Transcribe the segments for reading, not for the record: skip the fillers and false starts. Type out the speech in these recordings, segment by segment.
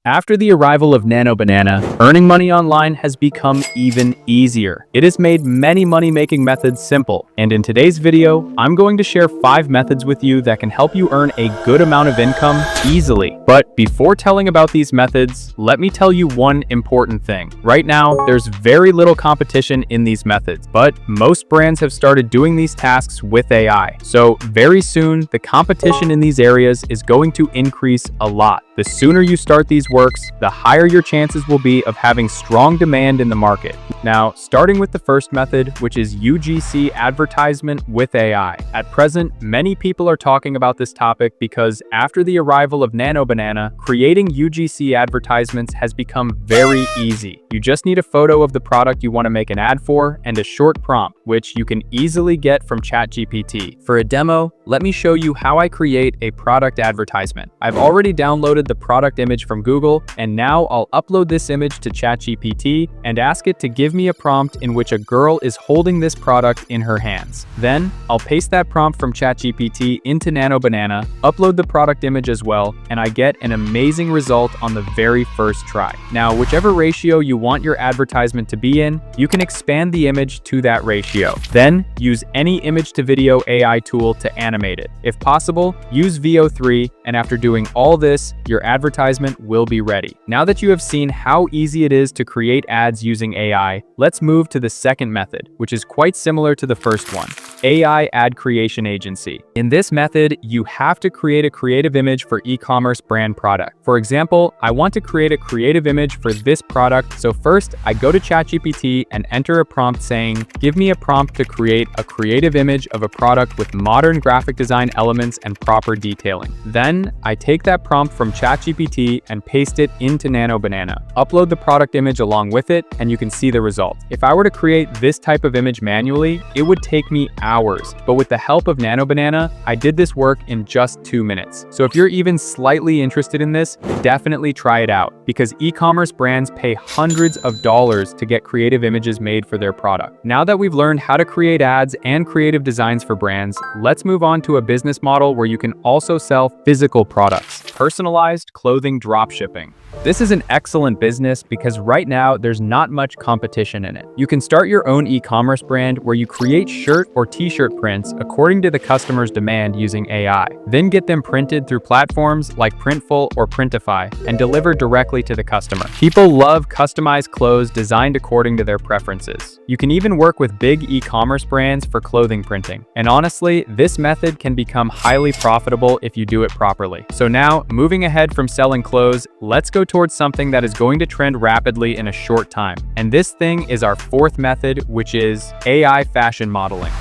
After the arrival of Nano Banana, earning money online has become even easier. It has made many money-making methods simple, and in today's video, I'm going to share 5 methods with you that can help you earn a good amount of income easily. But before telling about these methods, let me tell you one important thing. Right now, there's very little competition in these methods, but most brands have started doing these tasks with AI. So very soon, the competition in these areas is going to increase a lot. The sooner you start these works, the higher your chances will be of having strong demand in the market. Now, starting with the first method, which is UGC Advertisement with AI. At present, many people are talking about this topic because after the arrival of Nano Banana, creating UGC advertisements has become very easy. You just need a photo of the product you want to make an ad for and a short prompt, which you can easily get from ChatGPT. For a demo, let me show you how I create a product advertisement. I've already downloaded the product image from Google, and now I'll upload this image to ChatGPT and ask it to give me a prompt in which a girl is holding this product in her hands. Then I'll paste that prompt from ChatGPT into Nano Banana, upload the product image as well, and I get an amazing result on the very first try. Now, whichever ratio you want your advertisement to be in, you can expand the image to that ratio. Then use any image to video AI tool to animate it. If possible, use VO3, and after doing all this, your advertisement will be ready. Now that you have seen how easy it is to create ads using AI, let's move to the second method, which is quite similar to the first one. AI Ad Creation Agency. In this method, you have to create a creative image for e-commerce brand product. For example, I want to create a creative image for this product, so first I go to ChatGPT and enter a prompt saying, give me a prompt to create a creative image of a product with modern graphic design elements and proper detailing. Then I take that prompt from ChatGPT and paste it into Nano Banana. Upload the product image along with it, and you can see the result. If I were to create this type of image manually, it would take me hours, but with the help of Nano Banana, I did this work in just 2 minutes. So if you're even slightly interested in this, definitely try it out, because e-commerce brands pay hundreds of dollars to get creative images made for their product. Now that we've learned how to create ads and creative designs for brands, let's move on to a business model where you can also sell physical products. Personalized Clothing Dropshipping. This is an excellent business because right now there's not much competition in it. You can start your own e-commerce brand where you create shirt or t-shirt prints according to the customer's demand using AI. Then get them printed through platforms like Printful or Printify and delivered directly to the customer. People love customized clothes designed according to their preferences. You can even work with big e-commerce brands for clothing printing. And honestly, this method can become highly profitable if you do it properly. So now, moving ahead from selling clothes, let's go towards something that is going to trend rapidly in a short time. And this thing is our fourth method, which is AI fashion modeling.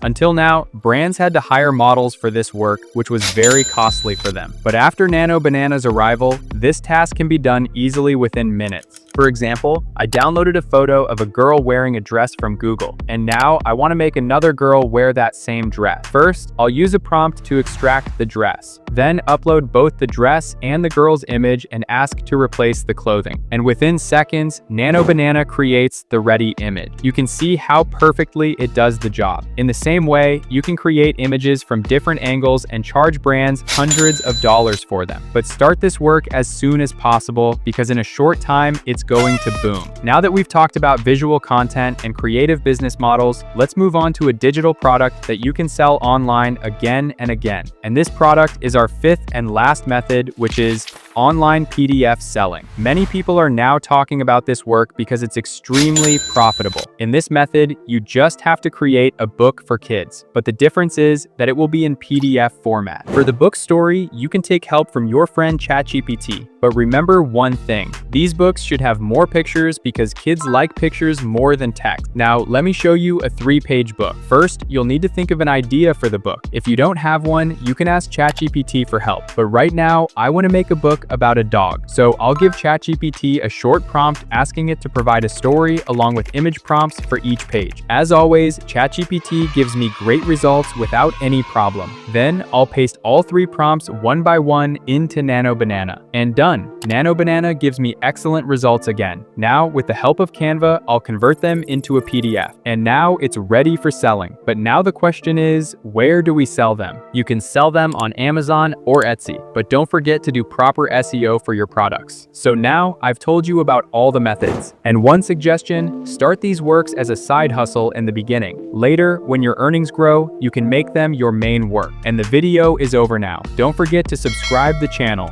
Until now, brands had to hire models for this work, which was very costly for them. But after Nano Banana's arrival, this task can be done easily within minutes. For example, I downloaded a photo of a girl wearing a dress from Google, and now I want to make another girl wear that same dress. First, I'll use a prompt to extract the dress, then upload both the dress and the girl's image and ask to replace the clothing. And within seconds, Nano Banana creates the ready image. You can see how perfectly it does the job. In the same way, you can create images from different angles and charge brands hundreds of dollars for them. But start this work as soon as possible because in a short time, it's going to boom. Now that we've talked about visual content and creative business models, let's move on to a digital product that you can sell online again and again. And this product is our fifth and last method, which is online PDF selling. Many people are now talking about this work because it's extremely profitable. In this method, you just have to create a book for kids, but the difference is that it will be in PDF format. For the book story, you can take help from your friend ChatGPT, but remember one thing, these books should have more pictures because kids like pictures more than text. Now, let me show you a 3-page book. First, you'll need to think of an idea for the book. If you don't have one, you can ask ChatGPT for help, but right now, I want to make a book about a dog. So I'll give ChatGPT a short prompt asking it to provide a story along with image prompts for each page. As always, ChatGPT gives me great results without any problem. Then I'll paste all 3 prompts one by one into Nano Banana. And done. Nano Banana gives me excellent results again. Now, with the help of Canva, I'll convert them into a PDF. And now it's ready for selling. But now the question is, where do we sell them? You can sell them on Amazon or Etsy, but don't forget to do proper SEO for your products. So now I've told you about all the methods. And one suggestion, start these works as a side hustle in the beginning. Later, when your earnings grow, you can make them your main work. And the video is over now. Don't forget to subscribe the channel.